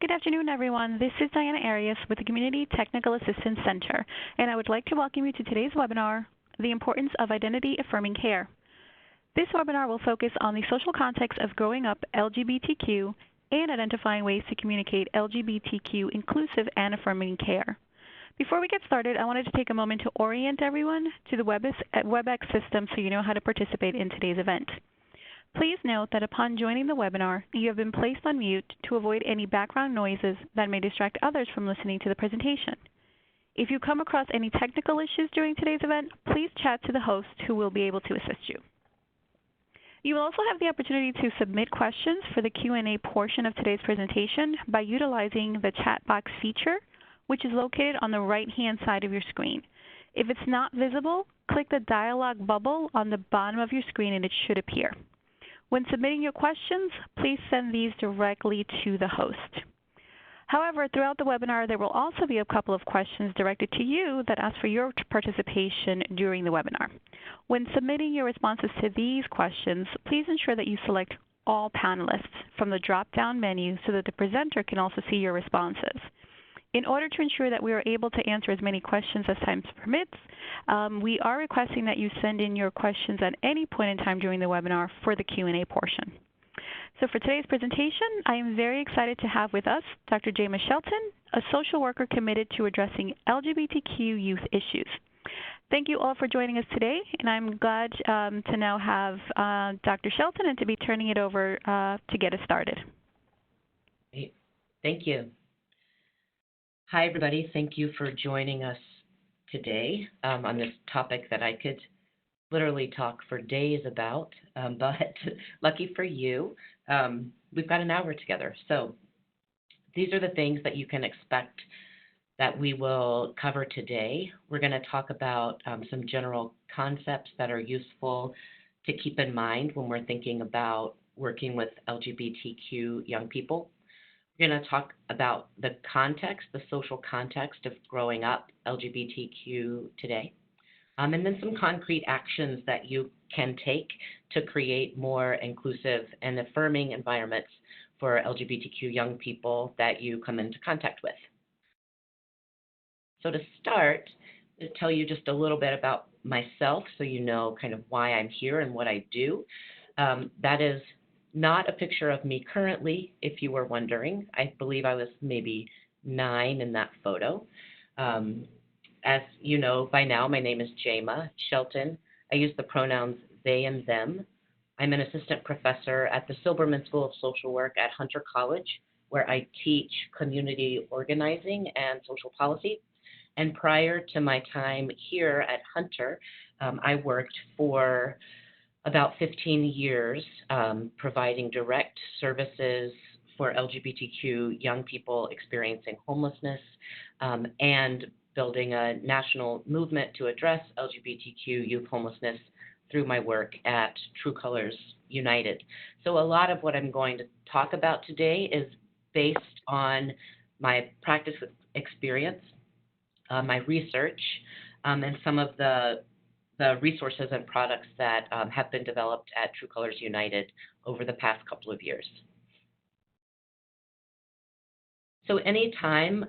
Good afternoon, everyone. This is Diana Arias with the Community Technical Assistance Center, and I would like to welcome you to today's webinar, The Importance of Identity Affirming Care. This webinar will focus on the social context of growing up LGBTQ and identifying ways to communicate LGBTQ inclusive and affirming care. Before we get started, I wanted to take a moment to orient everyone to the WebEx system so you know how to participate in today's event. Please note that upon joining the webinar, you have been placed on mute to avoid any background noises that may distract others from listening to the presentation. If you come across any technical issues during today's event, please chat to the host who will be able to assist you. You will also have the opportunity to submit questions for the Q&A portion of today's presentation by utilizing the chat box feature, which is located on the right-hand side of your screen. If it's not visible, click the dialog bubble on the bottom of your screen and it should appear. When submitting your questions, please send these directly to the host. However, throughout the webinar, there will also be a couple of questions directed to you that ask for your participation during the webinar. When submitting your responses to these questions, please ensure that you select all panelists from the drop-down menu so that the presenter can also see your responses. In order to ensure that we are able to answer as many questions as time permits, we are requesting that you send in your questions at any point in time during the webinar for the Q&A portion. So for today's presentation, I am very excited to have with us Dr. Jema Shelton, a social worker committed to addressing LGBTQ youth issues. Thank you all for joining us today, and I'm glad to now have Dr. Shelton and to be turning it over to get us started. Great. Thank you. Hi, everybody. Thank you for joining us today on this topic that I could literally talk for days about, but lucky for you, we've got an hour together. So these are the things that you can expect that we will cover today. We're going to talk about some general concepts that are useful to keep in mind when we're thinking about working with LGBTQ young people. We're going to talk about the context, the social context of growing up LGBTQ today, and then some concrete actions that you can take to create more inclusive and affirming environments for LGBTQ young people that you come into contact with. So to start, I'll tell you just a little bit about myself so you know kind of why I'm here and what I do. That is not a picture of me currently, if you were wondering. I believe I was maybe 9 in that photo. As you know by now, my name is Jema Shelton. I use the pronouns they and them. I'm an assistant professor at the Silberman School of Social Work at Hunter College, where I teach community organizing and social policy. And prior to my time here at Hunter, I worked for about 15 years providing direct services for LGBTQ young people experiencing homelessness and building a national movement to address LGBTQ youth homelessness through my work at True Colors United. So a lot of what I'm going to talk about today is based on my practice experience, my research, and some of the resources and products that have been developed at True Colors United over the past couple of years. So anytime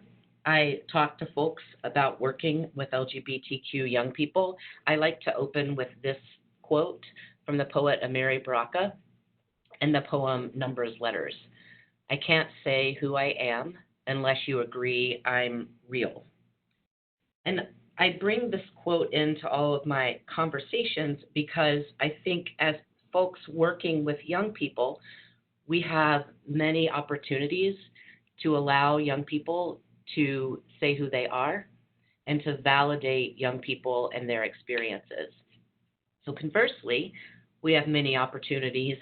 I talk to folks about working with LGBTQ young people, I like to open with this quote from the poet Amiri Baraka and the poem Numbers Letters. I can't say who I am unless you agree I'm real. And I bring this quote into all of my conversations because I think as folks working with young people, we have many opportunities to allow young people to say who they are and to validate young people and their experiences. So conversely, we have many opportunities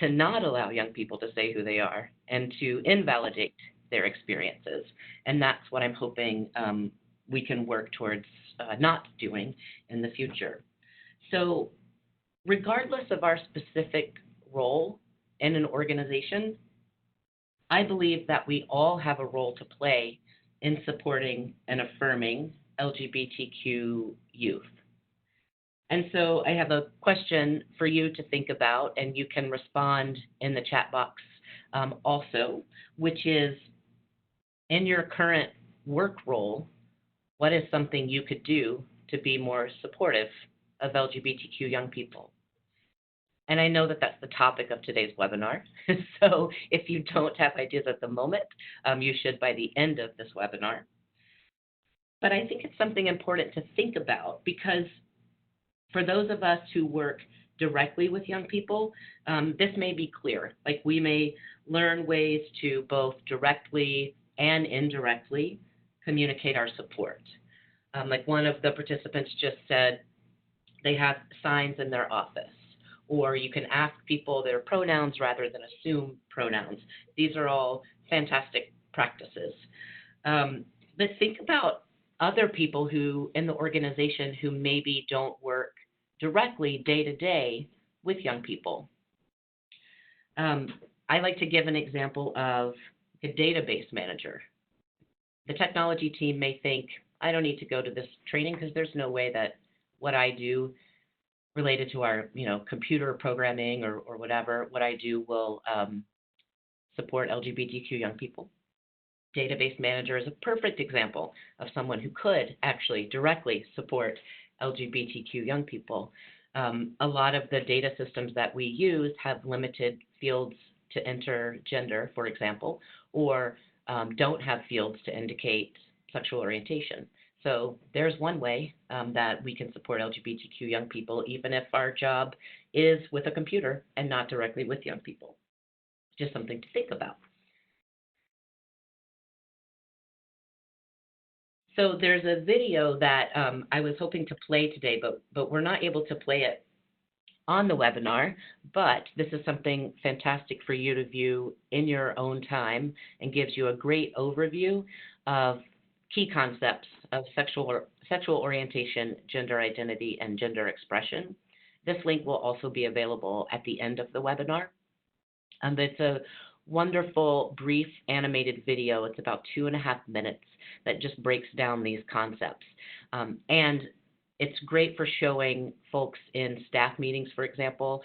to not allow young people to say who they are and to invalidate their experiences. And that's what I'm hoping we can work towards not doing in the future. So regardless of our specific role in an organization, I believe that we all have a role to play in supporting and affirming LGBTQ youth. And so I have a question for you to think about, and you can respond in the chat box also, which is, In your current work role, what is something you could do to be more supportive of LGBTQ young people? And I know that that's the topic of today's webinar. So if you don't have ideas at the moment, you should by the end of this webinar. But I think it's something important to think about because for those of us who work directly with young people, this may be clear. Like we may learn ways to both directly and indirectly communicate our support. Like one of the participants just said, they have signs in their office, or you can ask people their pronouns rather than assume pronouns. These are all fantastic practices. But think about other people who in the organization who maybe don't work directly day to day with young people. I like to give an example of a database manager. The technology team may think, I don't need to go to this training because there's no way that what I do related to our, computer programming or whatever, what I do will support LGBTQ young people. Database manager is a perfect example of someone who could actually directly support LGBTQ young people. A lot of the data systems that we use have limited fields to enter gender, for example, or don't have fields to indicate sexual orientation. So there's one way that we can support LGBTQ young people, even if our job is with a computer and not directly with young people. Just something to think about. So there's a video that I was hoping to play today, but we're not able to play it on the webinar, but this is something fantastic for you to view in your own time and gives you a great overview of key concepts of sexual orientation, gender identity, and gender expression. This link will also be available at the end of the webinar. It's a wonderful, brief animated video. It's about 2.5 minutes that just breaks down these concepts. And it's great for showing folks in staff meetings, for example,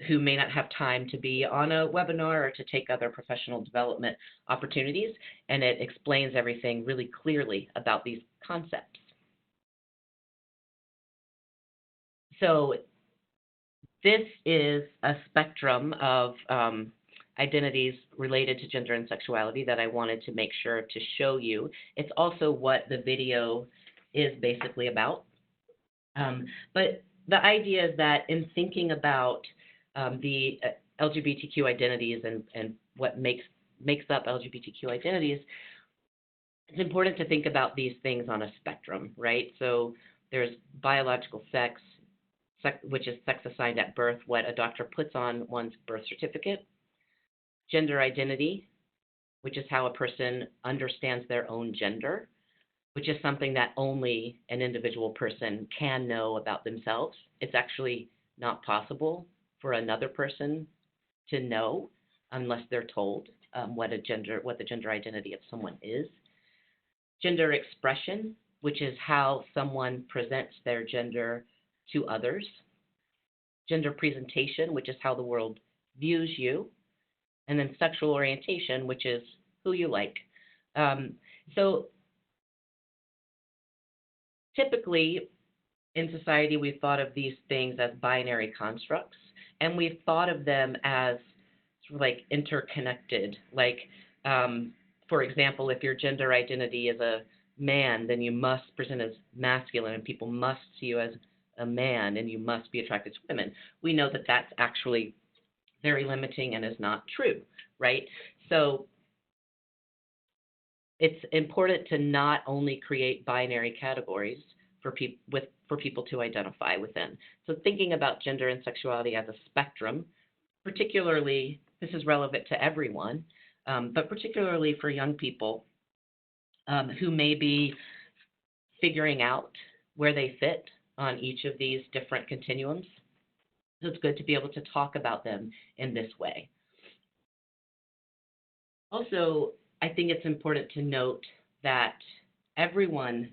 who may not have time to be on a webinar or to take other professional development opportunities, and it explains everything really clearly about these concepts. So this is a spectrum of identities related to gender and sexuality that I wanted to make sure to show you. It's also what the video is basically about. But the idea is that in thinking about the LGBTQ identities and what makes up LGBTQ identities, it's important to think about these things on a spectrum, right? So there's biological sex, which is sex assigned at birth, what a doctor puts on one's birth certificate. Gender identity, which is how a person understands their own gender, which is something that only an individual person can know about themselves. It's actually not possible for another person to know unless they're told what the gender identity of someone is. Gender expression, which is how someone presents their gender to others. Gender presentation, which is how the world views you. And then sexual orientation, which is who you like. So typically in society, we've thought of these things as binary constructs, and we've thought of them as sort of like interconnected. Like, for example, if your gender identity is a man, then you must present as masculine, and people must see you as a man, and you must be attracted to women. We know that that's actually very limiting and is not true, right? So it's important to not only create binary categories for people to identify within. So thinking about gender and sexuality as a spectrum, particularly, this is relevant to everyone, but particularly for young people who may be figuring out where they fit on each of these different continuums. So it's good to be able to talk about them in this way. Also, I think it's important to note that everyone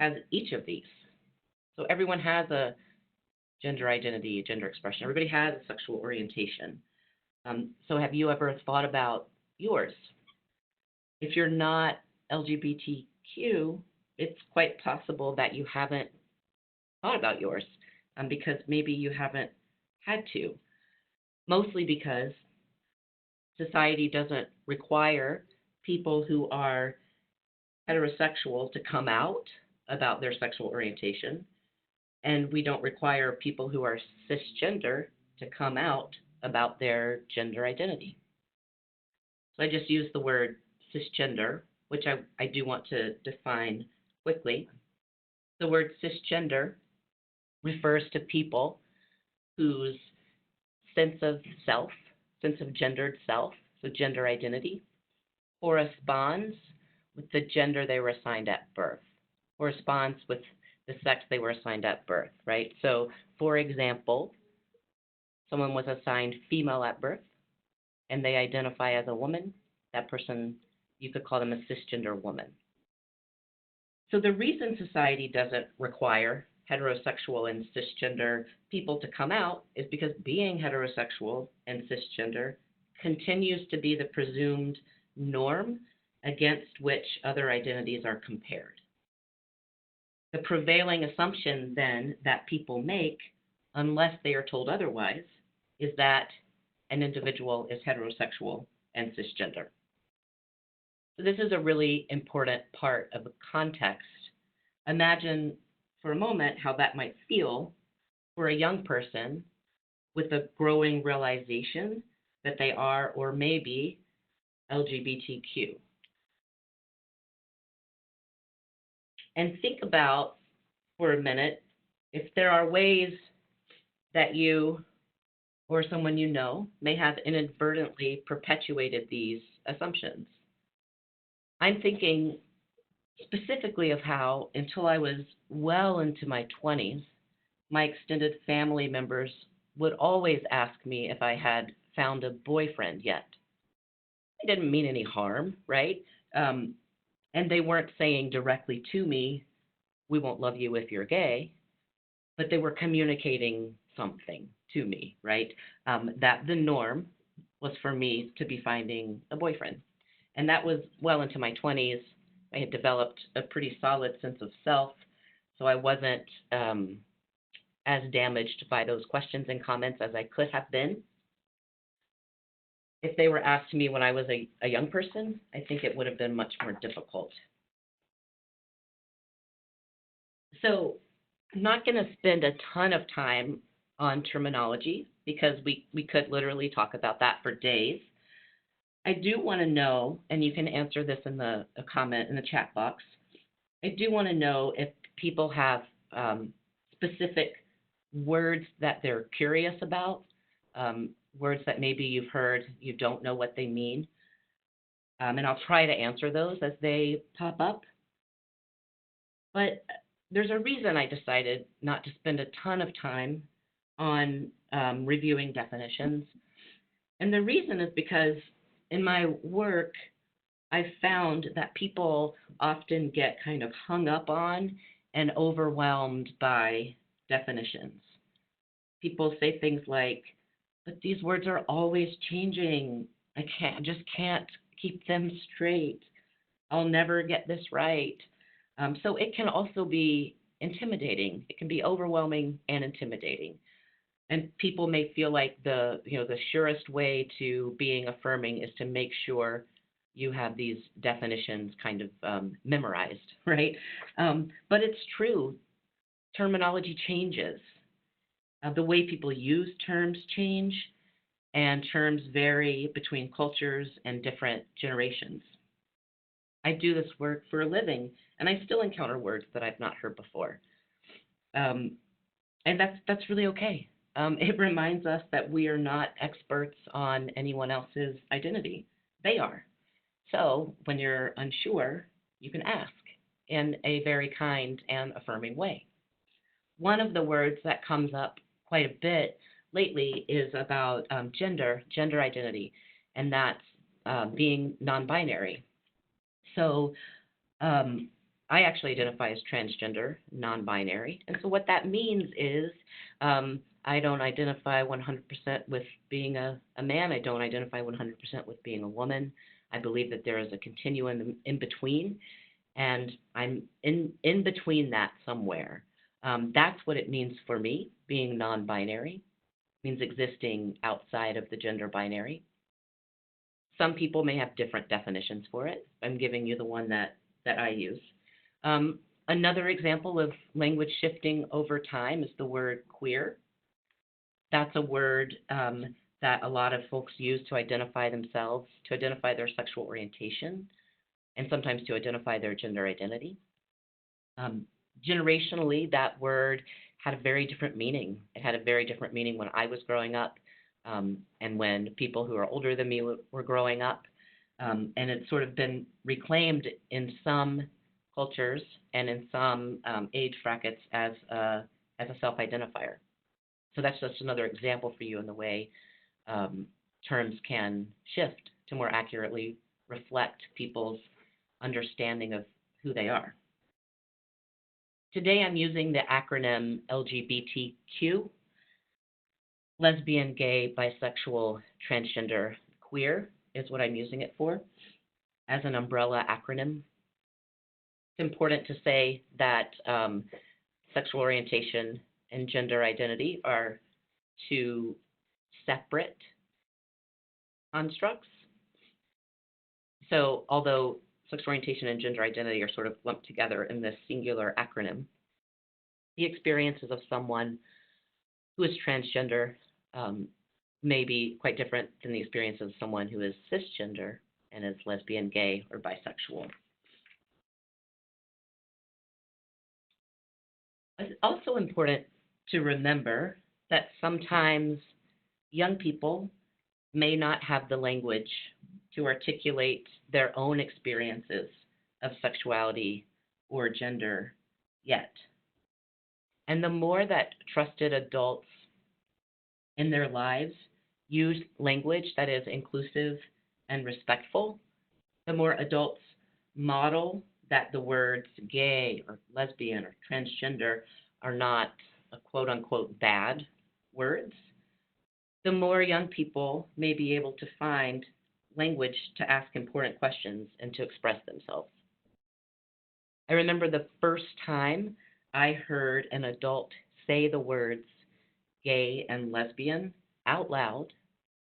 has each of these. So everyone has a gender identity, gender expression. Everybody has a sexual orientation. So have you ever thought about yours? If you're not LGBTQ, it's quite possible that you haven't thought about yours because maybe you haven't had to, mostly because society doesn't require people who are heterosexual to come out about their sexual orientation, and we don't require people who are cisgender to come out about their gender identity. So I just used the word cisgender, which I do want to define quickly. The word cisgender refers to people whose sense of self, sense of gendered self, so gender identity, corresponds with the gender they were assigned at birth, corresponds with the sex they were assigned at birth, right? So, for example, someone was assigned female at birth and they identify as a woman, that person, you could call them a cisgender woman. So, the reason society doesn't require heterosexual and cisgender people to come out is because being heterosexual and cisgender continues to be the presumed norm against which other identities are compared. The prevailing assumption then that people make, unless they are told otherwise, is that an individual is heterosexual and cisgender. So this is a really important part of the context. Imagine for a moment how that might feel for a young person with a growing realization that they are or may be LGBTQ. And think about for a minute if there are ways that you or someone you know may have inadvertently perpetuated these assumptions. I'm thinking specifically of how, until I was well into my 20s, my extended family members would always ask me if I had found a boyfriend yet. They didn't mean any harm, right? And they weren't saying directly to me, we won't love you if you're gay, but they were communicating something to me, right? That the norm was for me to be finding a boyfriend. And that was well into my 20s. I had developed a pretty solid sense of self, so I wasn't as damaged by those questions and comments as I could have been. If they were asked to me when I was a young person, I think it would have been much more difficult. So I'm not going to spend a ton of time on terminology because we could literally talk about that for days. I do want to know, and you can answer this in the comment in the chat box. I do want to know if people have specific words that they're curious about, words that maybe you've heard, you don't know what they mean. And I'll try to answer those as they pop up. But there's a reason I decided not to spend a ton of time on reviewing definitions. And the reason is because in my work, I've found that people often get kind of hung up on and overwhelmed by definitions. People say things like, but these words are always changing. Just can't keep them straight. I'll never get this right. So it can also be intimidating. It can be overwhelming and intimidating. And people may feel like the surest way to being affirming is to make sure you have these definitions kind of memorized, right? But it's true. Terminology changes. The way people use terms change, and terms vary between cultures and different generations. I do this work for a living, and I still encounter words that I've not heard before. And that's really okay. It reminds us that we are not experts on anyone else's identity. They are. So when you're unsure, you can ask in a very kind and affirming way. One of the words that comes up quite a bit lately is about gender identity, and that's being non-binary. So I actually identify as transgender, non-binary, and so what that means is I don't identify 100% with being a man. I don't identify 100% with being a woman. I believe that there is a continuum in between, and I'm in between that somewhere. That's what it means for me, being non-binary, means existing outside of the gender binary. Some people may have different definitions for it. I'm giving you the one that I use. Um, Another example of language shifting over time is the word queer. That's a word that a lot of folks use to identify themselves, to identify their sexual orientation, and sometimes to identify their gender identity. Um, Generationally, that word had a very different meaning. It had a very different meaning when I was growing up, and when people who are older than me were growing up. And it's sort of been reclaimed in some cultures and in some age brackets as a self-identifier. So that's just another example for you in the way terms can shift to more accurately reflect people's understanding of who they are. Today I'm using the acronym LGBTQ, lesbian, gay, bisexual, transgender, queer is what I'm using it for as an umbrella acronym. It's important to say that sexual orientation and gender identity are two separate constructs. So although sexual orientation and gender identity are sort of lumped together in this singular acronym, the experiences of someone who is transgender may be quite different than the experience of someone who is cisgender and is lesbian, gay, or bisexual. It's also important to remember that sometimes young people may not have the language to articulate their own experiences of sexuality or gender yet. And the more that trusted adults in their lives use language that is inclusive and respectful, the more adults model that the words gay or lesbian or transgender are not a quote unquote bad words, the more young people may be able to find language to ask important questions and to express themselves. I remember the first time I heard an adult say the words gay and lesbian out loud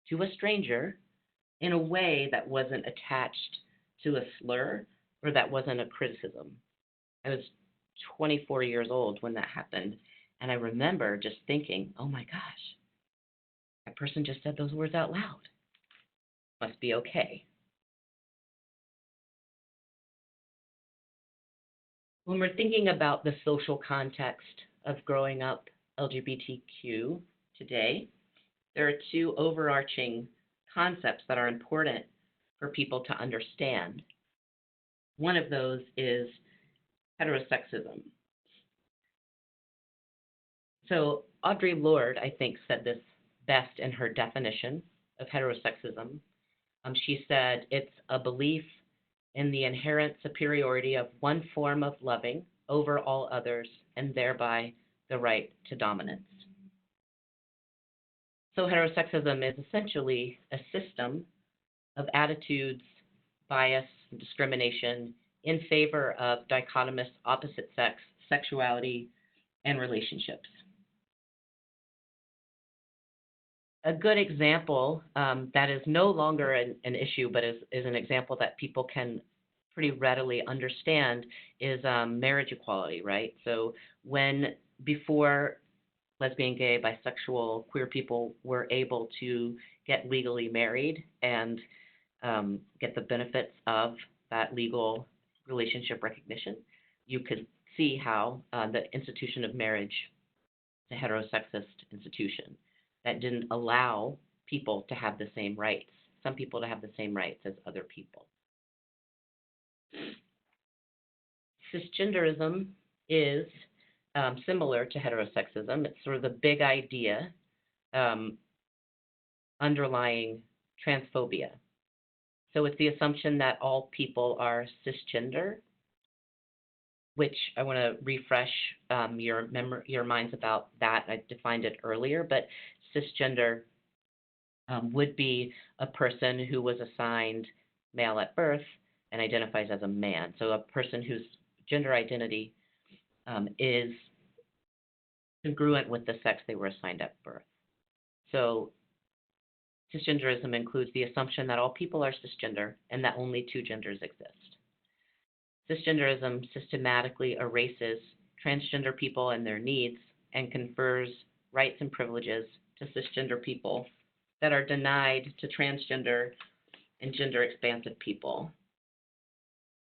to a stranger in a way that wasn't attached to a slur or that wasn't a criticism. I was 24 years old when that happened, and I remember just thinking, oh my gosh, that person just said those words out loud. Must be okay. When we're thinking about the social context of growing up LGBTQ today, there are two overarching concepts that are important for people to understand. One of those is heterosexism. So Audre Lorde, I think, said this best in her definition of heterosexism. She said it's a belief in the inherent superiority of one form of loving over all others and thereby the right to dominance. So heterosexism is essentially a system of attitudes, bias, and discrimination in favor of dichotomous opposite sex sexuality and relationships. A good example that is no longer an issue, but is an example that people can pretty readily understand is marriage equality, right? So before lesbian, gay, bisexual, queer people were able to get legally married and get the benefits of that legal relationship recognition, you could see how the institution of marriage is a heterosexist institution that didn't allow people to have the same rights, some people to have the same rights as other people. Cisgenderism is similar to heterosexism. It's sort of the big idea underlying transphobia. So it's the assumption that all people are cisgender, which I want to refresh your minds about that. I defined it earlier, but cisgender would be a person who was assigned male at birth and identifies as a man. So a person whose gender identity is congruent with the sex they were assigned at birth. So cisgenderism includes the assumption that all people are cisgender and that only two genders exist. Cisgenderism systematically erases transgender people and their needs and confers rights and privileges to cisgender people that are denied to transgender and gender expansive people.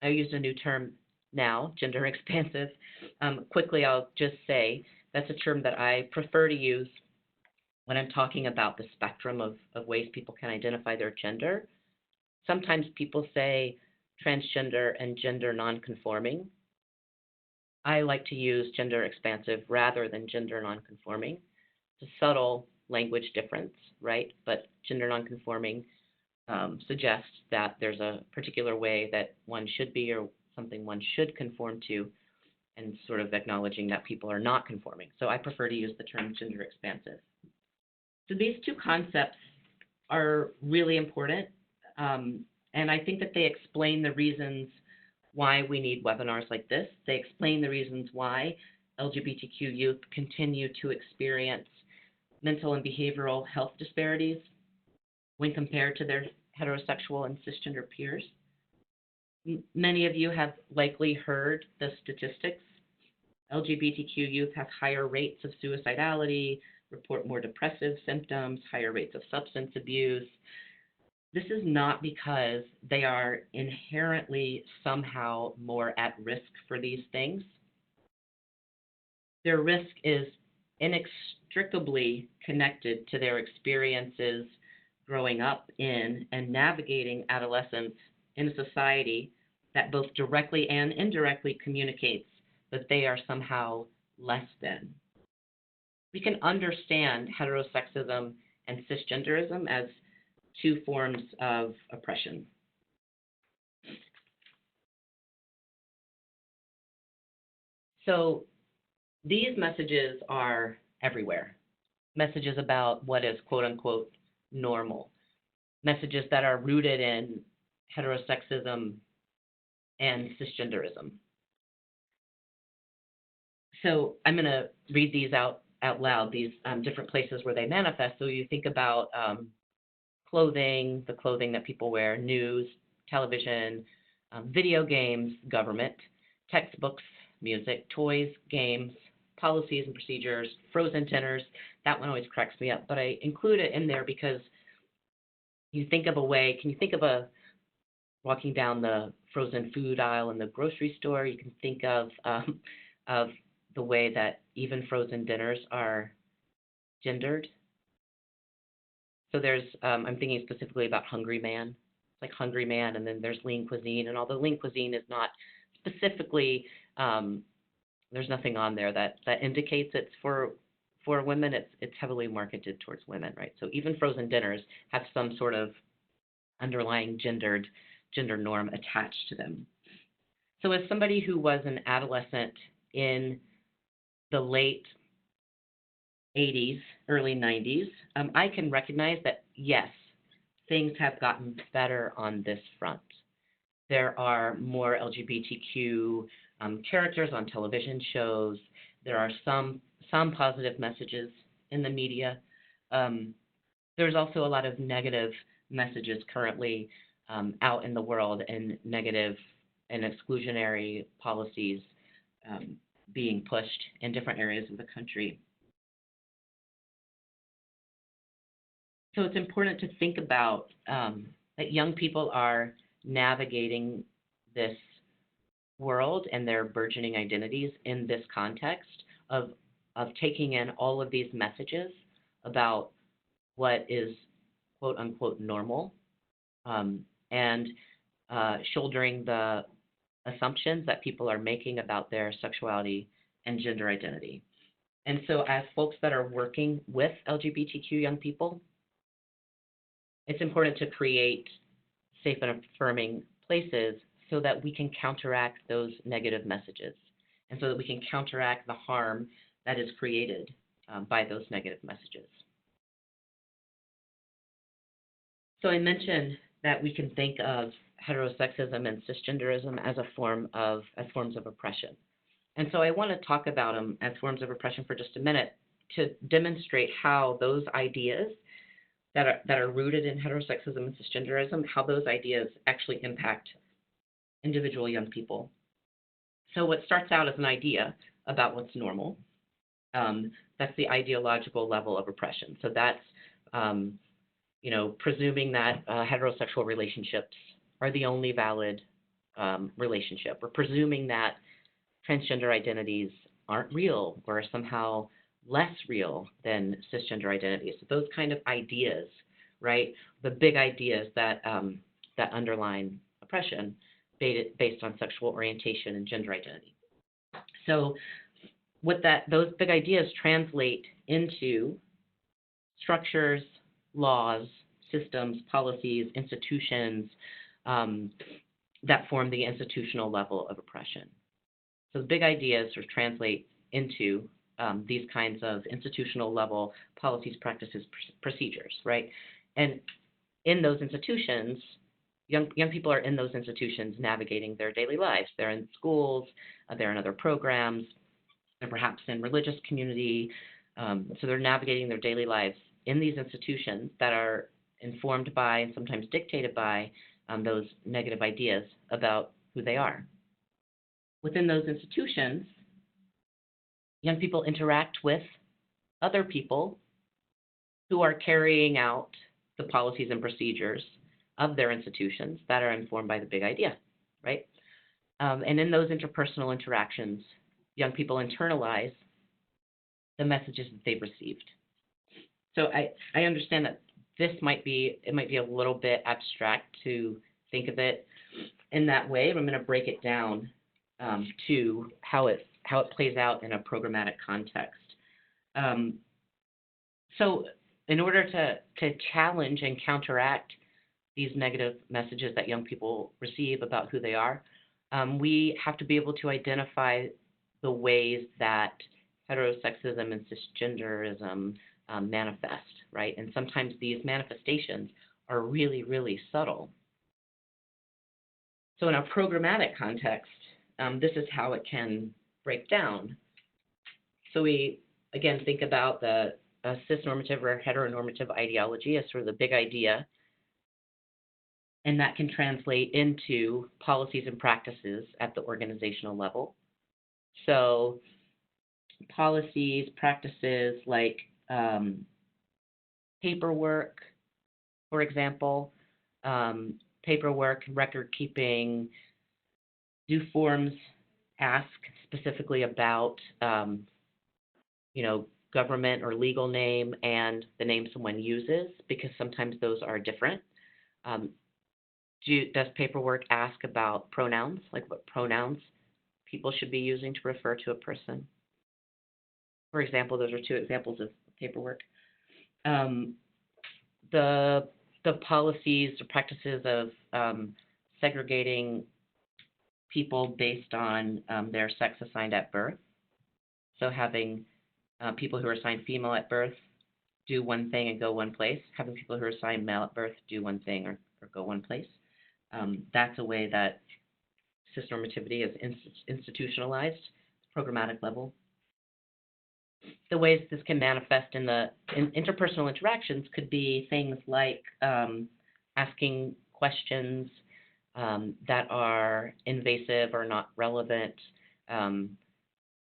I used a new term now, gender expansive. Quickly, I'll just say that's a term that I prefer to use when I'm talking about the spectrum of ways people can identify their gender. Sometimes people say transgender and gender nonconforming. I like to use gender expansive rather than gender nonconforming. It's a subtle language difference, right? But gender nonconforming suggests that there's a particular way that one should be or something one should conform to, and sort of acknowledging that people are not conforming. So I prefer to use the term gender expansive. So these two concepts are really important, and I think that they explain the reasons why we need webinars like this. They explain the reasons why LGBTQ youth continue to experience mental and behavioral health disparities when compared to their heterosexual and cisgender peers. Many of you have likely heard the statistics. LGBTQ youth have higher rates of suicidality, report more depressive symptoms, higher rates of substance abuse. This is not because they are inherently somehow more at risk for these things. Their risk is inextricably connected to their experiences growing up in and navigating adolescence in a society that both directly and indirectly communicates that they are somehow less than. We can understand heterosexism and cisgenderism as two forms of oppression. So these messages are everywhere. Messages about what is quote unquote normal. Messages that are rooted in heterosexism and cisgenderism. So I'm going to read these out loud, these different places where they manifest. So you think about clothing, the clothing that people wear, news, television, video games, government, textbooks, music, toys, games, policies and procedures, frozen dinners. That one always cracks me up, but I include it in there because you think of a way, can you think of walking down the frozen food aisle in the grocery store, you can think of the way that even frozen dinners are gendered. So there's, I'm thinking specifically about Hungry Man. It's like Hungry Man, and then there's lean cuisine. And although lean cuisine is not specifically, there's nothing on there that indicates it's for women. It's heavily marketed towards women, right? So even frozen dinners have some sort of underlying gender norm attached to them. So as somebody who was an adolescent in the late 80s, early 90s, I can recognize that, yes, things have gotten better on this front. There are more LGBTQ characters on television shows. There are some positive messages in the media. There's also a lot of negative messages currently out in the world, and negative and exclusionary policies being pushed in different areas of the country. So it's important to think about that young people are navigating this world and their burgeoning identities in this context of taking in all of these messages about what is quote unquote normal, and shouldering the assumptions that people are making about their sexuality and gender identity. And so as folks that are working with LGBTQ young people, it's important to create safe and affirming places so that we can counteract those negative messages, and so that we can counteract the harm that is created by those negative messages. So I mentioned that we can think of heterosexism and cisgenderism as forms of oppression. And so I want to talk about them as forms of oppression for just a minute to demonstrate how those ideas that are rooted in heterosexism and cisgenderism, how those ideas actually impact individual young people. So what starts out as an idea about what's normal, that's the ideological level of oppression. So that's presuming that heterosexual relationships are the only valid relationship, or presuming that transgender identities aren't real or are somehow less real than cisgender identities. So those kind of ideas, right? The big ideas that that underline oppression based on sexual orientation and gender identity. So what those big ideas translate into structures, laws, systems, policies, institutions that form the institutional level of oppression. So the big ideas sort of translate into these kinds of institutional level policies, practices, procedures, right? And in those institutions, young people are in those institutions navigating their daily lives. They're in schools, they're in other programs, they're perhaps in religious community. So they're navigating their daily lives in these institutions that are informed by and sometimes dictated by those negative ideas about who they are. Within those institutions, young people interact with other people who are carrying out the policies and procedures of their institutions that are informed by the big idea, right? And in those interpersonal interactions, young people internalize the messages that they've received. So I understand that it might be a little bit abstract to think of it in that way, but I'm going to break it down to how it plays out in a programmatic context. So in order to challenge and counteract these negative messages that young people receive about who they are, we have to be able to identify the ways that heterosexism and cisgenderism manifest, right? And sometimes these manifestations are really, really subtle. So in a programmatic context, this is how it can break down. So we, again, think about the cisnormative or heteronormative ideology as sort of the big idea, and that can translate into policies and practices at the organizational level. So policies, practices like paperwork, for example, paperwork, record keeping, do forms ask specifically about, government or legal name and the name someone uses, because sometimes those are different. Does paperwork ask about pronouns, like what pronouns people should be using to refer to a person? For example, those are two examples of paperwork. The policies or practices of segregating people based on their sex assigned at birth. So having people who are assigned female at birth do one thing and go one place, having people who are assigned male at birth do one thing or go one place. That's a way that cisnormativity is institutionalized, programmatic level. The ways this can manifest in interpersonal interactions could be things like asking questions that are invasive or not relevant,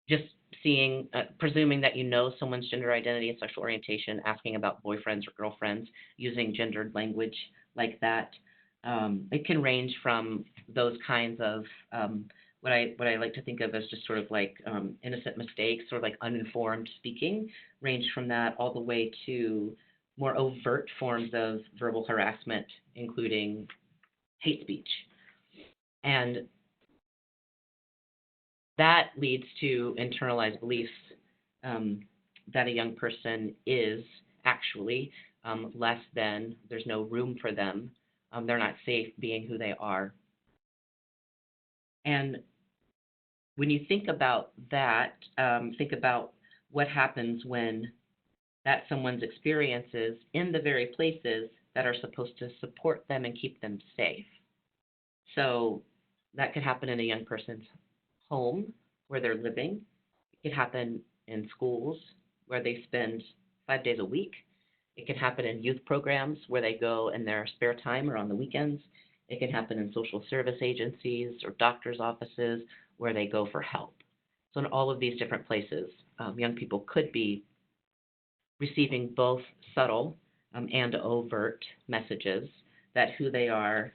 just presuming that you know someone's gender identity and sexual orientation, asking about boyfriends or girlfriends, using gendered language like that. It can range from those kinds of what I like to think of as just sort of like innocent mistakes or like uninformed speaking, range from that all the way to more overt forms of verbal harassment, including hate speech. And that leads to internalized beliefs that a young person is actually less than, there's no room for them, they're not safe being who they are. And when you think about that, think about what happens when that's someone's experiences in the very places that are supposed to support them and keep them safe. So that could happen in a young person's home where they're living. It could happen in schools where they spend 5 days a week. It can happen in youth programs where they go in their spare time or on the weekends. It can happen in social service agencies or doctors' offices where they go for help. So, in all of these different places, young people could be receiving both subtle and overt messages that who they are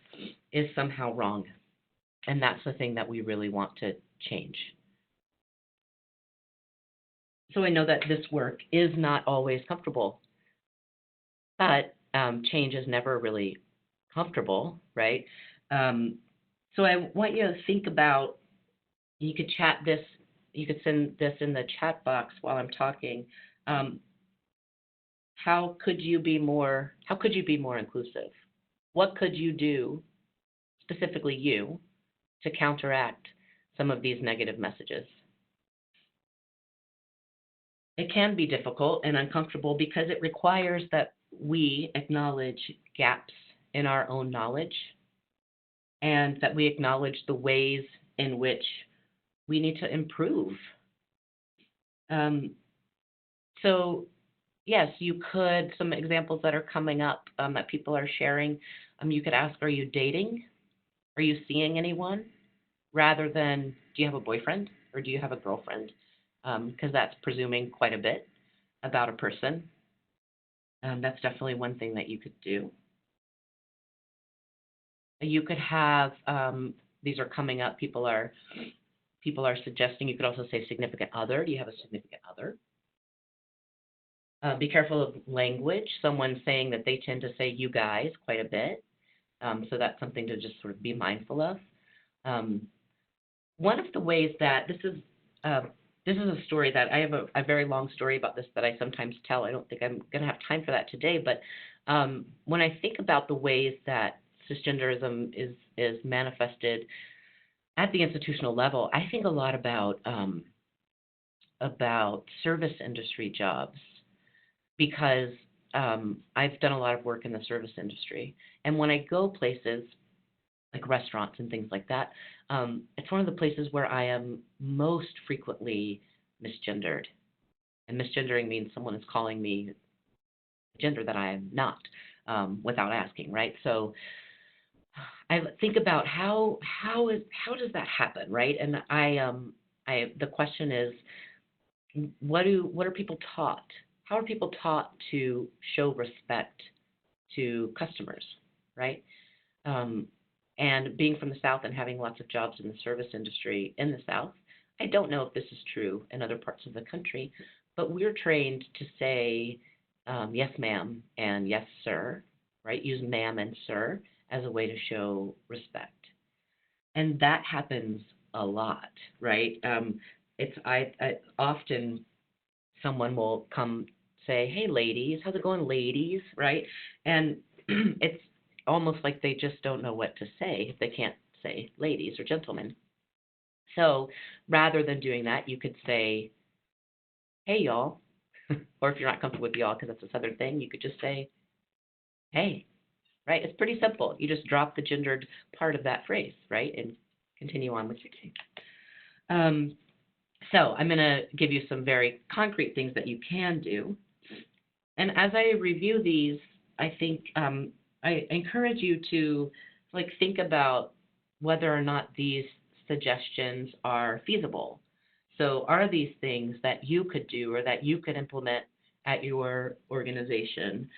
is somehow wrong. And that's the thing that we really want to change. So I know that this work is not always comfortable, but change is never really comfortable, right? Um, so I want you to think about, you could chat this, you could send this in the chat box while I'm talking. Um, how could you be more inclusive? What could you do, specifically you, to counteract some of these negative messages? It can be difficult and uncomfortable because it requires that we acknowledge gaps in our own knowledge and that we acknowledge the ways in which we need to improve. Um, so, yes, you could, some examples that are coming up that people are sharing, you could ask, are you dating? Are you seeing anyone? Rather than, do you have a boyfriend or do you have a girlfriend? Because that's presuming quite a bit about a person. That's definitely one thing that you could do. You could have, these are coming up. People are suggesting, you could also say significant other. Do you have a significant other? Be careful of language. Someone saying that they tend to say you guys quite a bit. So that's something to just sort of be mindful of. Um, one of the ways that this is a story that I have a very long story about this that I sometimes tell. I don't think I'm going to have time for that today, but when I think about the ways that cisgenderism is manifested at the institutional level, I think a lot about service industry jobs because I've done a lot of work in the service industry, and when I go places like restaurants and things like that, it's one of the places where I am most frequently misgendered. And misgendering means someone is calling me a gender that I am not without asking, right? So I think about how does that happen, right? And I the question is, what are people taught? How are people taught to show respect to customers, right? Um, and being from the South and having lots of jobs in the service industry in the South, I don't know if this is true in other parts of the country, but we're trained to say yes, ma'am, and yes, sir, right? Use ma'am and sir as a way to show respect. And that happens a lot, right? I often someone will come say, "Hey, ladies, how's it going, ladies?" Right? And it's almost like they just don't know what to say if they can't say ladies or gentlemen. So rather than doing that, you could say, "Hey, y'all," or if you're not comfortable with y'all because that's a southern thing, you could just say, "Hey." Right? It's pretty simple. You just drop the gendered part of that phrase, right, and continue on with your day. So I'm going to give you some very concrete things that you can do. And as I review these, I think I encourage you to think about whether or not these suggestions are feasible. So are these things that you could do or that you could implement at your organization?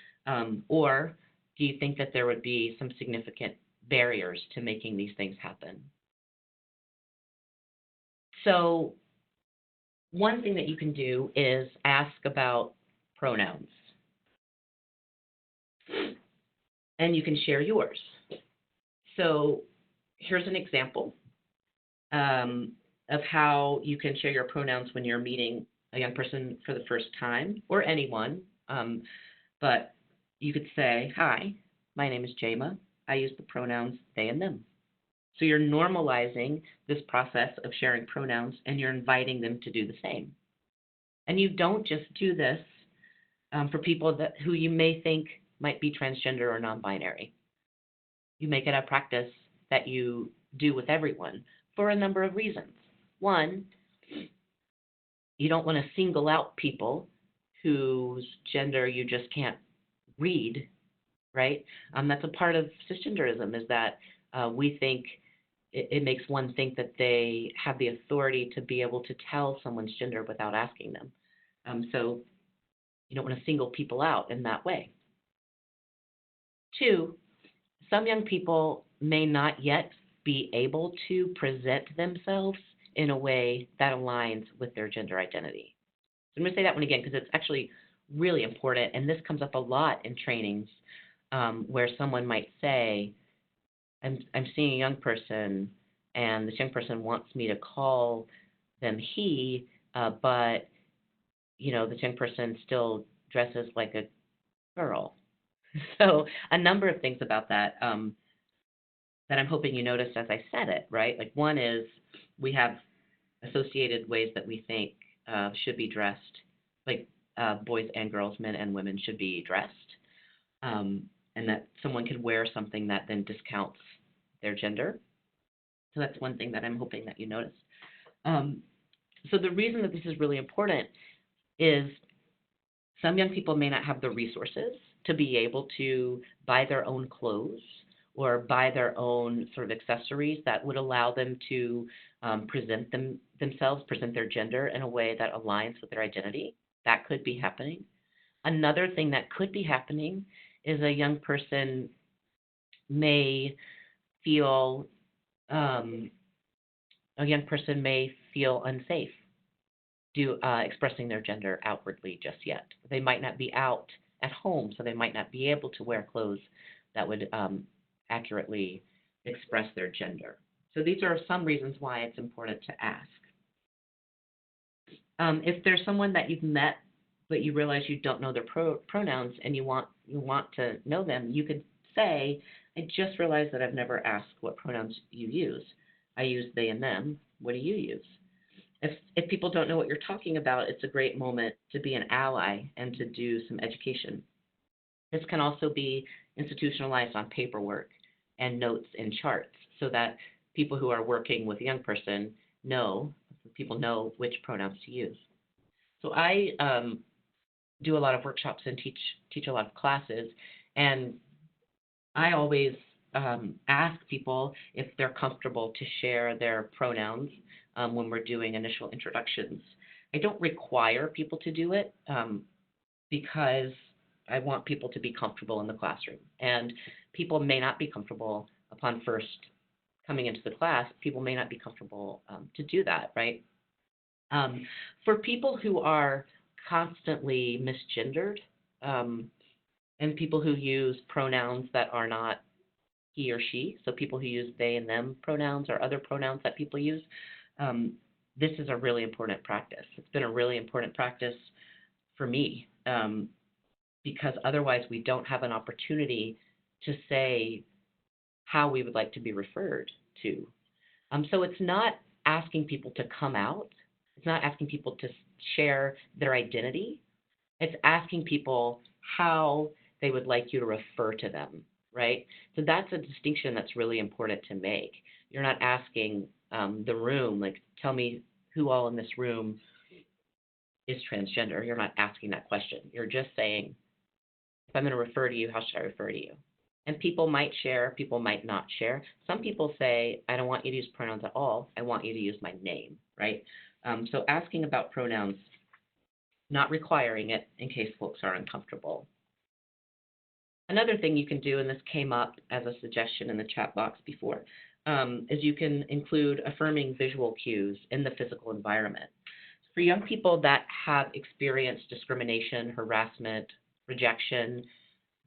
Or do you think that there would be some significant barriers to making these things happen? So one thing that you can do is ask about pronouns. And you can share yours. So here's an example of how you can share your pronouns when you're meeting a young person for the first time, or anyone. But you could say, "Hi, my name is Jama. I use the pronouns they and them." So you're normalizing this process of sharing pronouns, and you're inviting them to do the same. And you don't just do this for people who you may think might be transgender or non-binary. You make it a practice that you do with everyone for a number of reasons. One, you don't want to single out people whose gender you just can't read, right? That's a part of cisgenderism is that we think it makes one think that they have the authority to be able to tell someone's gender without asking them. So you don't want to single people out in that way. Two, some young people may not yet be able to present themselves in a way that aligns with their gender identity. So I'm going to say that one again because it's actually really important, and this comes up a lot in trainings where someone might say, I'm seeing a young person, and this young person wants me to call them he, but this young person still dresses like a girl. So a number of things about that that I'm hoping you noticed as I said it, right? Like one is we have associated ways that we think should be dressed, like boys and girls, men and women should be dressed, and that someone could wear something that then discounts their gender. So that's one thing that I'm hoping that you notice. So the reason that this is really important is some young people may not have the resources to be able to buy their own clothes or buy their own sort of accessories that would allow them to present themselves, present their gender in a way that aligns with their identity. That could be happening. Another thing that could be happening is a young person may feel unsafe expressing their gender outwardly just yet. They might not be out at home, so they might not be able to wear clothes that would accurately express their gender. So these are some reasons why it's important to ask. If there's someone that you've met but you realize you don't know their pronouns and you want to know them, you could say, I just realized that I've never asked what pronouns you use. I use they and them. What do you use? If people don't know what you're talking about, it's a great moment to be an ally and to do some education. This can also be institutionalized on paperwork and notes and charts so that people who are working with a young person people know which pronouns to use. So I do a lot of workshops and teach a lot of classes, and I always ask people if they're comfortable to share their pronouns when we're doing initial introductions. I don't require people to do it because I want people to be comfortable in the classroom. And people may not be comfortable upon first coming into the class. People may not be comfortable to do that, right? For people who are constantly misgendered and people who use pronouns that are not he or she, so people who use they and them pronouns or other pronouns that people use, this is a really important practice. It's been a really important practice for me because otherwise we don't have an opportunity to say how we would like to be referred to. So it's not asking people to come out. It's not asking people to share their identity. It's asking people how they would like you to refer to them, right? So that's a distinction that's really important to make. You're not asking the room, like, tell me who all in this room is transgender. You're not asking that question. You're just saying, if I'm going to refer to you, how should I refer to you? And people might share, people might not share. Some people say, I don't want you to use pronouns at all. I want you to use my name, right? So asking about pronouns, not requiring it in case folks are uncomfortable. Another thing you can do, and this came up as a suggestion in the chat box before, is you can include affirming visual cues in the physical environment. For young people that have experienced discrimination, harassment, rejection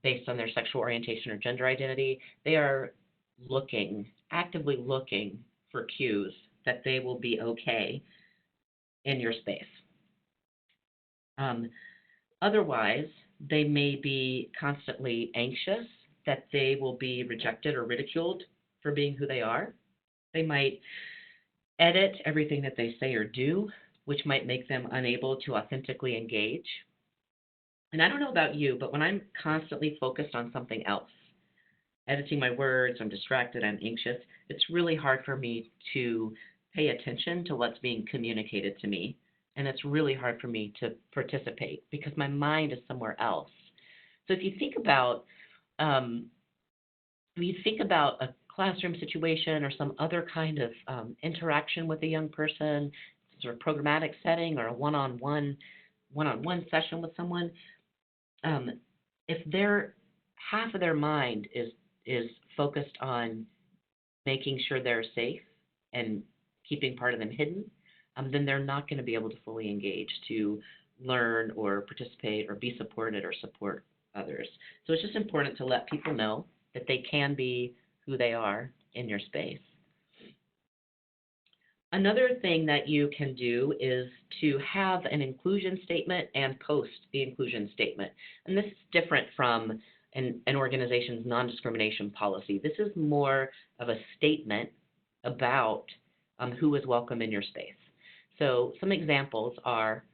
based on their sexual orientation or gender identity, they are actively looking for cues that they will be okay in your space. Otherwise, they may be constantly anxious that they will be rejected or ridiculed for being who they are. They might edit everything that they say or do, which might make them unable to authentically engage. And I don't know about you, but when I'm constantly focused on something else, editing my words, I'm distracted, I'm anxious, it's really hard for me to pay attention to what's being communicated to me. And it's really hard for me to participate because my mind is somewhere else. So um, if you think about a classroom situation or some other kind of interaction with a young person, sort of programmatic setting or a one-on-one session with someone, um, if their half of their mind is focused on making sure they're safe and keeping part of them hidden, then they're not going to be able to fully engage to learn or participate or be supported or support others. So it's just important to let people know that they can be who they are in your space. Another thing that you can do is to have an inclusion statement and post the inclusion statement. And this is different from an organization's non-discrimination policy. This is more of a statement about who is welcome in your space. So some examples are,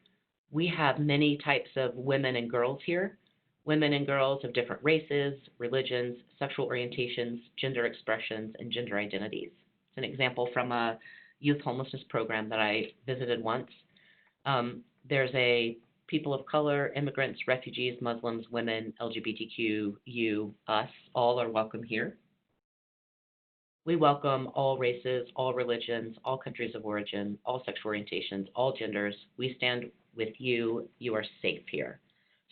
we have many types of women and girls here. Women and girls of different races, religions, sexual orientations, gender expressions, and gender identities. It's an example from a youth homelessness program that I visited once. There's a people of color, immigrants, refugees, Muslims, women, LGBTQ, you, us, all are welcome here. We welcome all races, all religions, all countries of origin, all sexual orientations, all genders. We stand with you. You are safe here.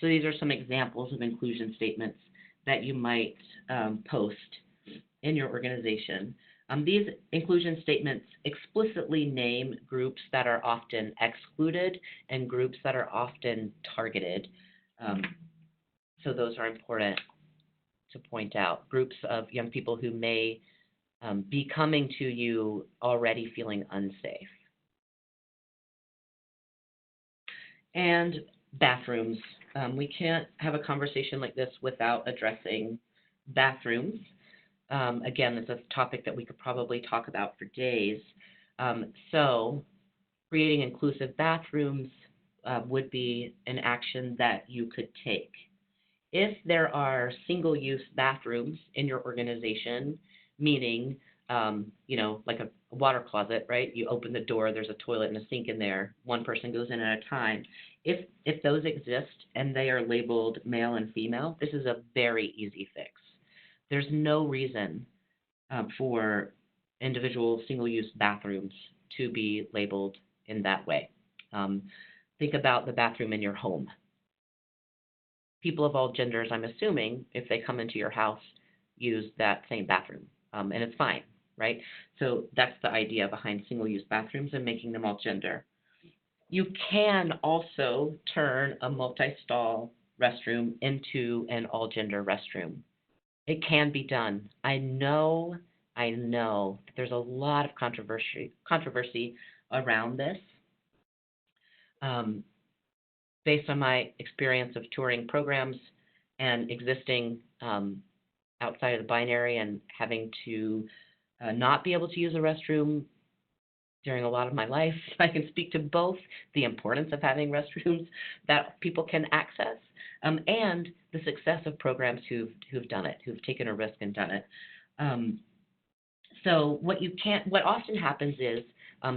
So these are some examples of inclusion statements that you might post in your organization. These inclusion statements explicitly name groups that are often excluded and groups that are often targeted. So those are important to point out. Groups of young people who may be coming to you already feeling unsafe. And bathrooms. We can't have a conversation like this without addressing bathrooms. Again, it's a topic that we could probably talk about for days. So creating inclusive bathrooms would be an action that you could take. If there are single-use bathrooms in your organization, meaning, like a water closet, right? You open the door, there's a toilet and a sink in there. One person goes in at a time. If those exist and they are labeled male and female, this is a very easy fix. There's no reason for individual single-use bathrooms to be labeled in that way. Think about the bathroom in your home. People of all genders, I'm assuming, if they come into your house, use that same bathroom, and it's fine, right? So that's the idea behind single-use bathrooms and making them all gender. You can also turn a multi-stall restroom into an all-gender restroom. It can be done. I know that there's a lot of controversy around this. Based on my experience of touring programs and existing outside of the binary and having to not be able to use a restroom during a lot of my life, I can speak to both the importance of having restrooms that people can access and the success of programs who've done it, who've taken a risk and done it. So what often happens is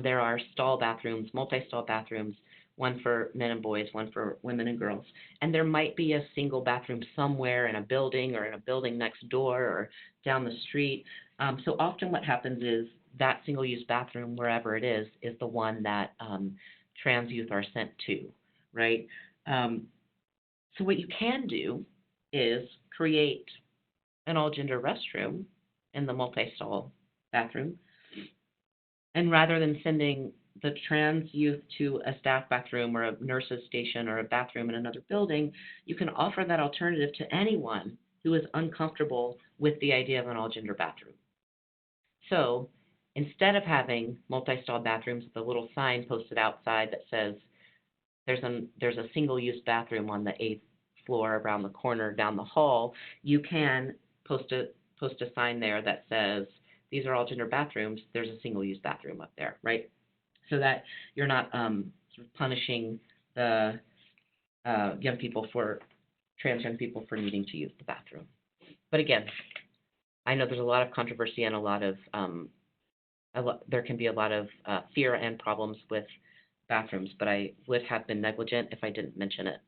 there are stall bathrooms, multi-stall bathrooms, one for men and boys, one for women and girls. And there might be a single bathroom somewhere in a building or in a building next door or down the street. So often what happens is that single-use bathroom, wherever it is the one that trans youth are sent to, right? So what you can do is create an all-gender restroom in the multi-stall bathroom. And rather than sending the trans youth to a staff bathroom or a nurse's station or a bathroom in another building, you can offer that alternative to anyone who is uncomfortable with the idea of an all-gender bathroom. So instead of having multi-stall bathrooms with a little sign posted outside that says there's a single-use bathroom on the 8th floor around the corner down the hall, you can post a sign there that says these are all gender bathrooms. There's a single-use bathroom up there, right? So that you're not sort of punishing the trans young people for needing to use the bathroom. But again, I know there's a lot of controversy and there can be a lot of fear and problems with bathrooms, but I would have been negligent if I didn't mention it.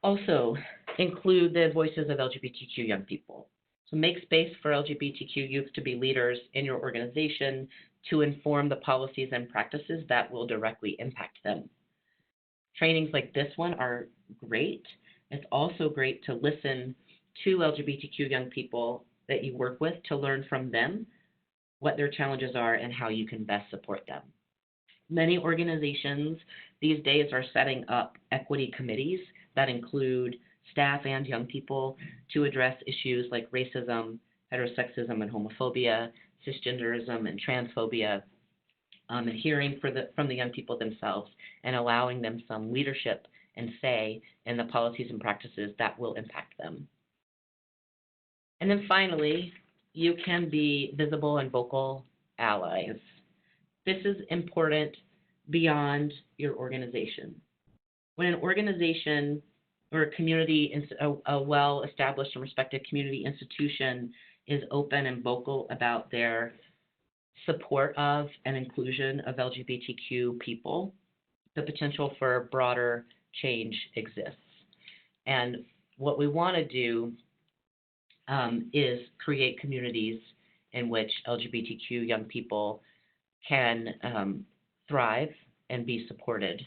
Also, include the voices of LGBTQ young people. So make space for LGBTQ youth to be leaders in your organization to inform the policies and practices that will directly impact them. Trainings like this one are great. It's also great to listen to LGBTQ young people that you work with to learn from them what their challenges are and how you can best support them. Many organizations these days are setting up equity committees that include staff and young people to address issues like racism, heterosexism and homophobia, cisgenderism and transphobia, and hearing from the young people themselves and allowing them some leadership and say in the policies and practices that will impact them. And then finally, you can be visible and vocal allies. This is important beyond your organization. When an organization or a community, a well-established and respected community institution is open and vocal about their support of and inclusion of LGBTQ people, the potential for broader change exists. And what we want to do is create communities in which LGBTQ young people can thrive and be supported.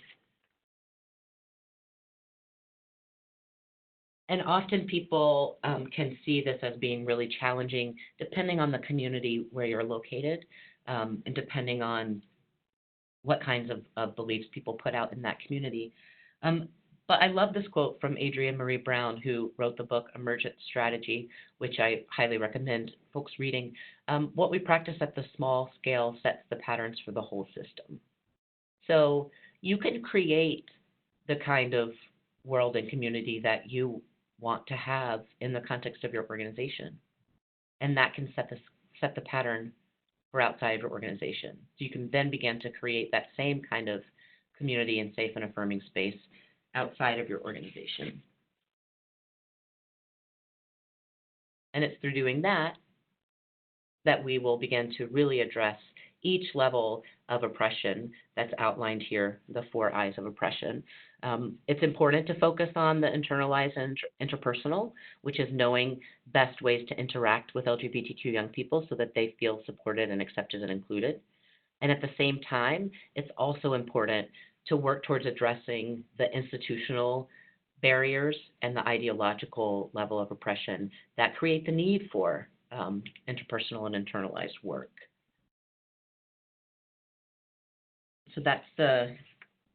And often people can see this as being really challenging depending on the community where you're located and depending on what kinds of beliefs people put out in that community. But I love this quote from Adrienne Marie Brown, who wrote the book Emergent Strategy, which I highly recommend folks reading. What we practice at the small scale sets the patterns for the whole system. So you can create the kind of world and community that you want to have in the context of your organization. And that can set the pattern for outside of your organization. So you can then begin to create that same kind of community and safe and affirming space outside of your organization. And it's through doing that that we will begin to really address each level of oppression that's outlined here, the 4 I's of oppression. It's important to focus on the internalized and interpersonal, which is knowing best ways to interact with LGBTQ young people so that they feel supported and accepted and included. And at the same time, it's also important to work towards addressing the institutional barriers and the ideological level of oppression that create the need for interpersonal and internalized work. So that's the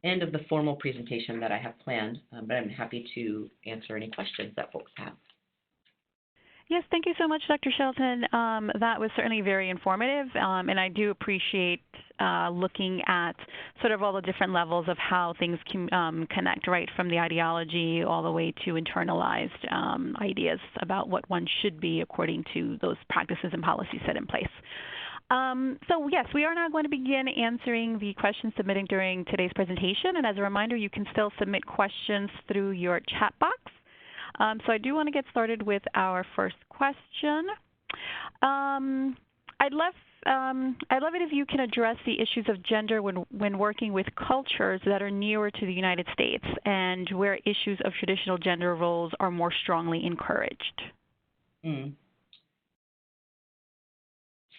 end of the formal presentation that I have planned, but I'm happy to answer any questions that folks have. Yes, thank you so much, Dr. Shelton. That was certainly very informative, and I do appreciate looking at sort of all the different levels of how things can connect, right, from the ideology all the way to internalized ideas about what one should be according to those practices and policies set in place. So yes, we are now going to begin answering the questions submitted during today's presentation, and as a reminder, you can still submit questions through your chat box. So I do want to get started with our first question. I'd love it if you can address the issues of gender when working with cultures that are nearer to the United States and where issues of traditional gender roles are more strongly encouraged.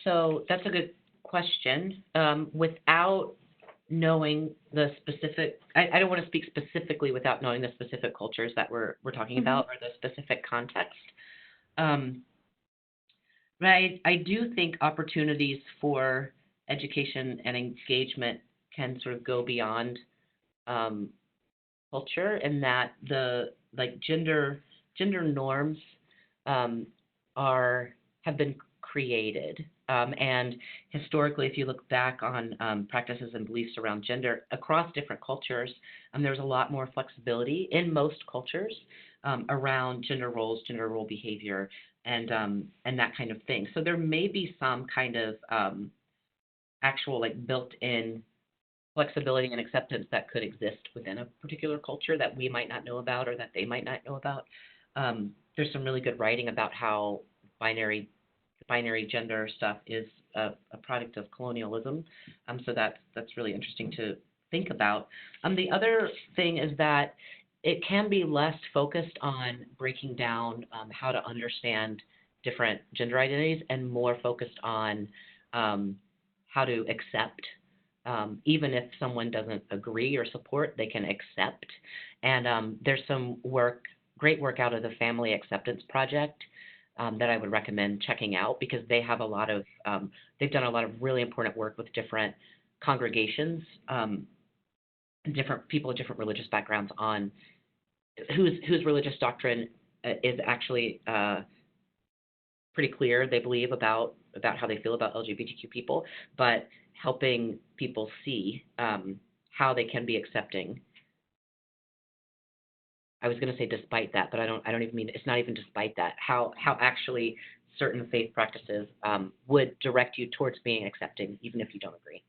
So that's a good question. Without knowing the specific, I don't want to speak specifically without knowing the specific cultures that we're talking about or the specific context. But I do think opportunities for education and engagement can sort of go beyond culture, and that the gender norms have been created. And historically, if you look back on practices and beliefs around gender across different cultures, there's a lot more flexibility in most cultures around gender roles, gender role behavior, and that kind of thing. So there may be some kind of actual built-in flexibility and acceptance that could exist within a particular culture that we might not know about or that they might not know about. there's some really good writing about how binary binary gender stuff is a product of colonialism. So that's really interesting to think about. The other thing is that it can be less focused on breaking down how to understand different gender identities and more focused on how to accept. Even if someone doesn't agree or support, they can accept. And there's some great work out of the Family Acceptance Project that I would recommend checking out because they have they've done a lot of really important work with different congregations, different people with different religious backgrounds on whose religious doctrine is actually pretty clear, they believe, about how they feel about LGBTQ people, but helping people see how they can be accepting. I was going to say despite that, but I don't even mean, it's not even despite that. How actually certain faith practices would direct you towards being accepting, even if you don't agree.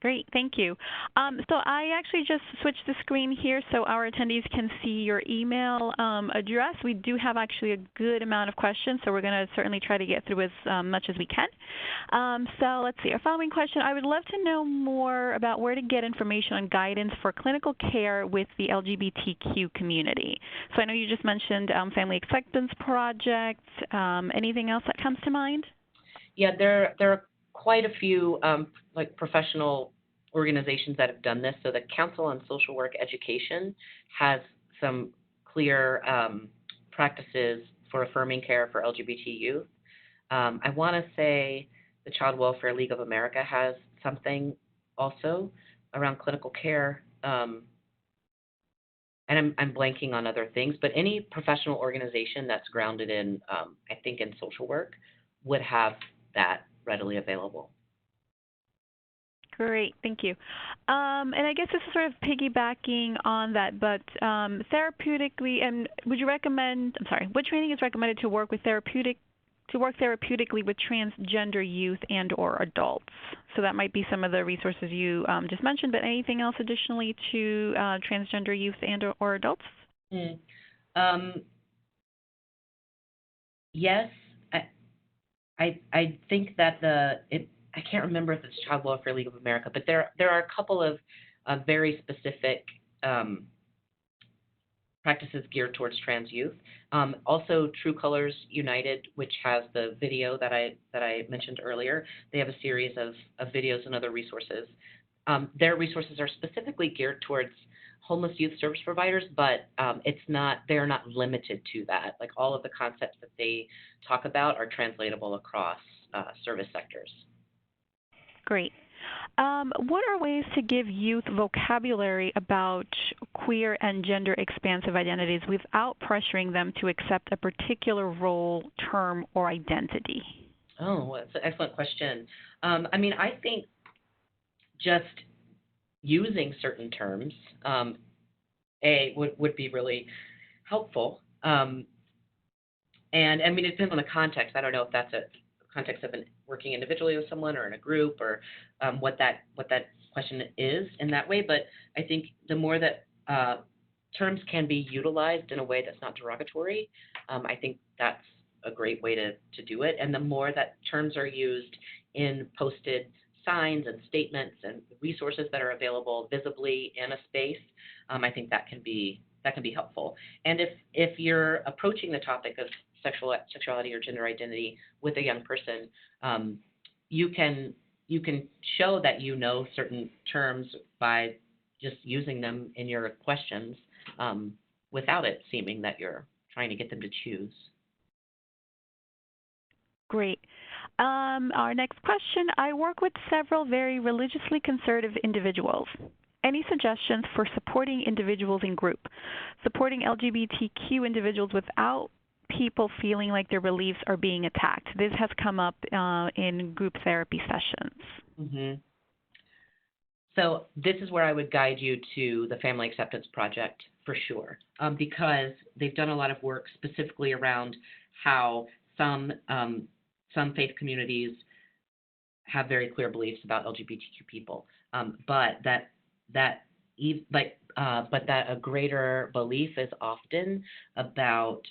Great, thank you. So I actually just switched the screen here so our attendees can see your email address. We do have actually a good amount of questions, so we're going to certainly try to get through as much as we can. So let's see, our following question. I would love to know more about where to get information on guidance for clinical care with the LGBTQ community. So I know you just mentioned Family Acceptance Project. Anything else that comes to mind? Yeah, there are quite a few like professional organizations that have done this. So the Council on Social Work Education has some clear practices for affirming care for LGBT youth. I want to say the Child Welfare League of America has something also around clinical care. And I'm blanking on other things, but any professional organization that's grounded in, I think, in social work would have that readily available. Great, thank you. And I guess this is sort of piggybacking on that, but therapeutically, and would you recommend? I'm sorry, what training is recommended to work therapeutically with transgender youth and/or adults? So that might be some of the resources you just mentioned, but anything else additionally to transgender youth and/or adults? Yes, I think that I can't remember if it's Child Welfare League of America, but there are a couple of very specific practices geared towards trans youth. Also, True Colors United, which has the video that I mentioned earlier, they have a series of videos and other resources. Their resources are specifically geared towards homeless youth service providers, but they're not limited to that. Like all of the concepts that they talk about are translatable across service sectors. Great. What are ways to give youth vocabulary about queer and gender expansive identities without pressuring them to accept a particular role, term, or identity? Oh, that's an excellent question. I mean, I think just using certain terms would be really helpful. And I mean, it depends on the context. I don't know if that's a context of working individually with someone or in a group, or what that question is in that way. But I think the more that terms can be utilized in a way that's not derogatory, I think that's a great way to do it. And the more that terms are used in posted signs and statements and resources that are available visibly in a space, I think that can be helpful. And if you're approaching the topic of sexuality or gender identity with a young person, you can show that you know certain terms by just using them in your questions, without it seeming that you're trying to get them to choose. Great. Our next question. I work with several very religiously conservative individuals. Any suggestions for supporting individuals in group, supporting LGBTQ individuals without people feeling like their beliefs are being attacked? This has come up in group therapy sessions. Mm-hmm. So this is where I would guide you to the Family Acceptance Project for sure, because they've done a lot of work specifically around how some faith communities have very clear beliefs about LGBTQ people, but but that a greater belief is often about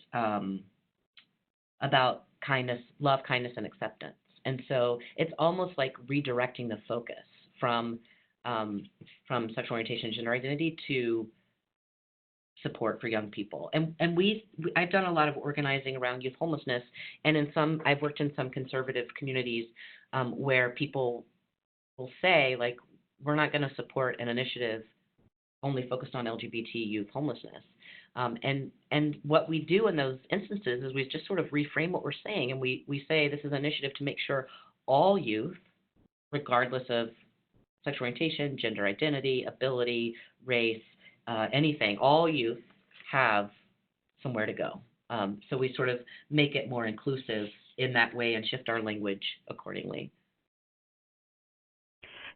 kindness, love, kindness, and acceptance. And so it's almost like redirecting the focus from um, from sexual orientation and gender identity to support for young people. And I've done a lot of organizing around youth homelessness, and I've worked in some conservative communities where people will say, like, we're not going to support an initiative only focused on LGBT youth homelessness. And what we do in those instances is we just sort of reframe what we're saying, and we say this is an initiative to make sure all youth, regardless of sexual orientation, gender identity, ability, race, anything, all youth have somewhere to go. So we sort of make it more inclusive in that way and shift our language accordingly.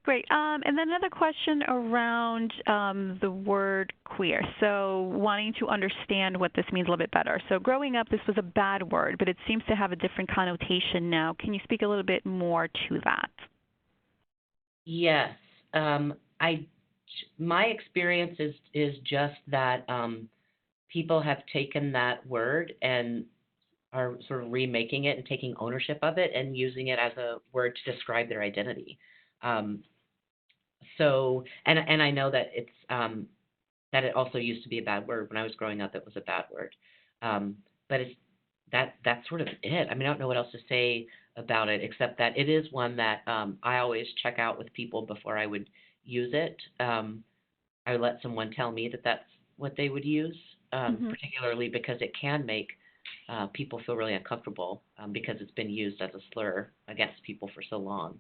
Great. And then another question around the word queer. So wanting to understand what this means a little bit better. So growing up, this was a bad word, but it seems to have a different connotation now. Can you speak a little bit more to that? Yes. I my experience is just that people have taken that word and are sort of remaking it and taking ownership of it and using it as a word to describe their identity. Um, and I know that that it also used to be a bad word when I was growing up. It was a bad word, but that's sort of it. I mean, I don't know what else to say about it except that it is one that I always check out with people before I would use it. I would let someone tell me that that's what they would use, particularly because it can make people feel really uncomfortable because it's been used as a slur against people for so long.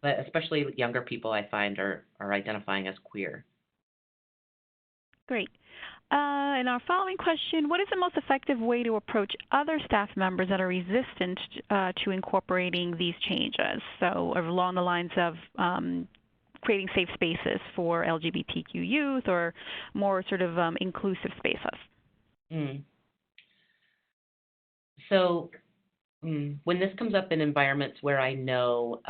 But especially younger people, I find are identifying as queer. Great. And our following question, what is the most effective way to approach other staff members that are resistant to incorporating these changes? So along the lines of creating safe spaces for LGBTQ youth or more sort of inclusive spaces? Mm. So when this comes up in environments where I know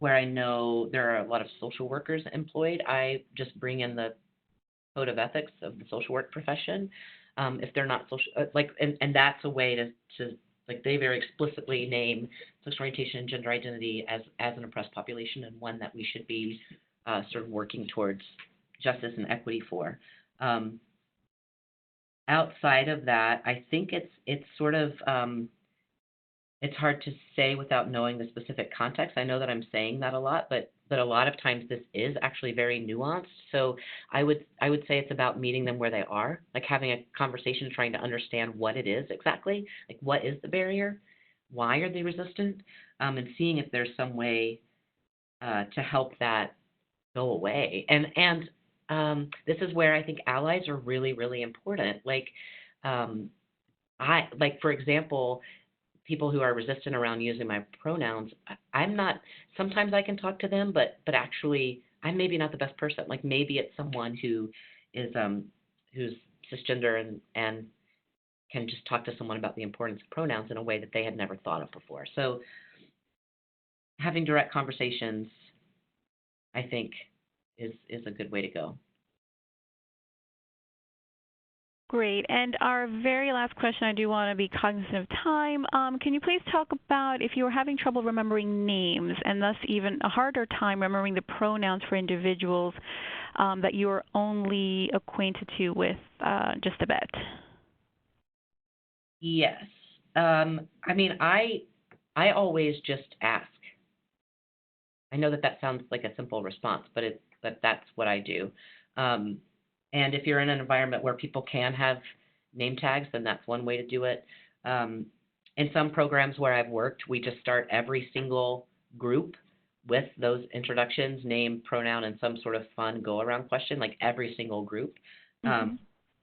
there are a lot of social workers employed, I just bring in the code of ethics of the social work profession. If they're not social, and that's a way to like they very explicitly name sexual orientation and gender identity as an oppressed population and one that we should be sort of working towards justice and equity for. Outside of that, I think it's sort of it's hard to say without knowing the specific context. I know that I'm saying that a lot, but a lot of times this is actually very nuanced. So I would say it's about meeting them where they are, like having a conversation, trying to understand what it is exactly, like what is the barrier, why are they resistant, and seeing if there's some way to help that go away. And this is where I think allies are really really important. Um, for example, people who are resistant around using my pronouns, I'm not. Sometimes I can talk to them, but actually, I'm maybe not the best person. Like maybe it's someone who is who's cisgender and can just talk to someone about the importance of pronouns in a way that they had never thought of before. So having direct conversations, I think, is a good way to go. Great. And our very last question, I do want to be cognizant of time. Can you please talk about if you are having trouble remembering names and thus even a harder time remembering the pronouns for individuals that you are only acquainted to with just a bit? Yes. I mean, I always just ask. I know that that sounds like a simple response, but that's what I do. Um, and if you're in an environment where people can have name tags, then that's one way to do it. Um, in some programs where I've worked, we just start every single group with those introductions, name, pronoun, and some sort of fun go-around question, like every single group. Mm-hmm.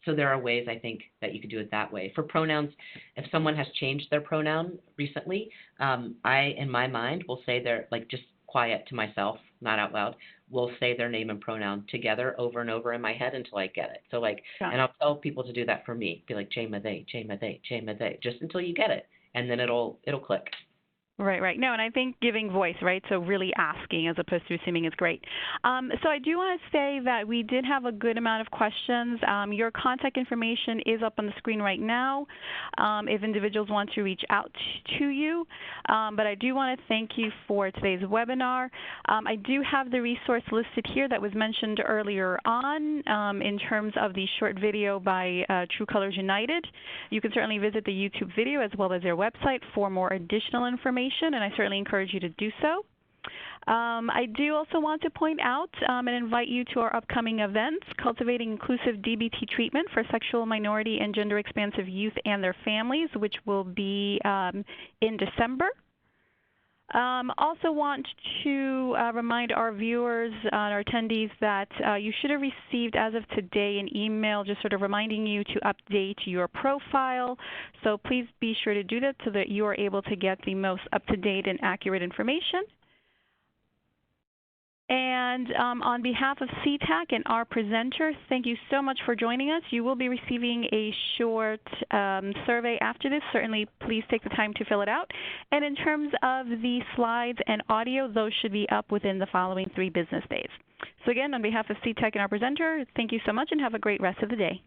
So there are ways I think that you could do it that way. For pronouns, if someone has changed their pronoun recently, I, in my mind, will say they're like just quiet to myself, not out loud, will say their name and pronoun together over and over in my head until I get it. So like, Got and I'll tell people to do that for me. Be like, Jama they, just until you get it, and then it'll click. Right, right. No, and I think giving voice, right? So really asking as opposed to assuming is great. So I do want to say that we did have a good amount of questions. Your contact information is up on the screen right now if individuals want to reach out to you. But I do want to thank you for today's webinar. I do have the resource listed here that was mentioned earlier on in terms of the short video by True Colors United. You can certainly visit the YouTube video as well as their website for more additional information, and I certainly encourage you to do so. I do also want to point out and invite you to our upcoming events, Cultivating Inclusive DBT Treatment for Sexual Minority and Gender Expansive Youth and Their Families, which will be in December. Also want to remind our viewers and our attendees that you should have received as of today an email just sort of reminding you to update your profile. So please be sure to do that so that you are able to get the most up-to-date and accurate information. And on behalf of CTAC and our presenter, thank you so much for joining us. You will be receiving a short survey after this. Certainly, please take the time to fill it out. And in terms of the slides and audio, those should be up within the following 3 business days. So again, on behalf of CTAC and our presenter, thank you so much and have a great rest of the day.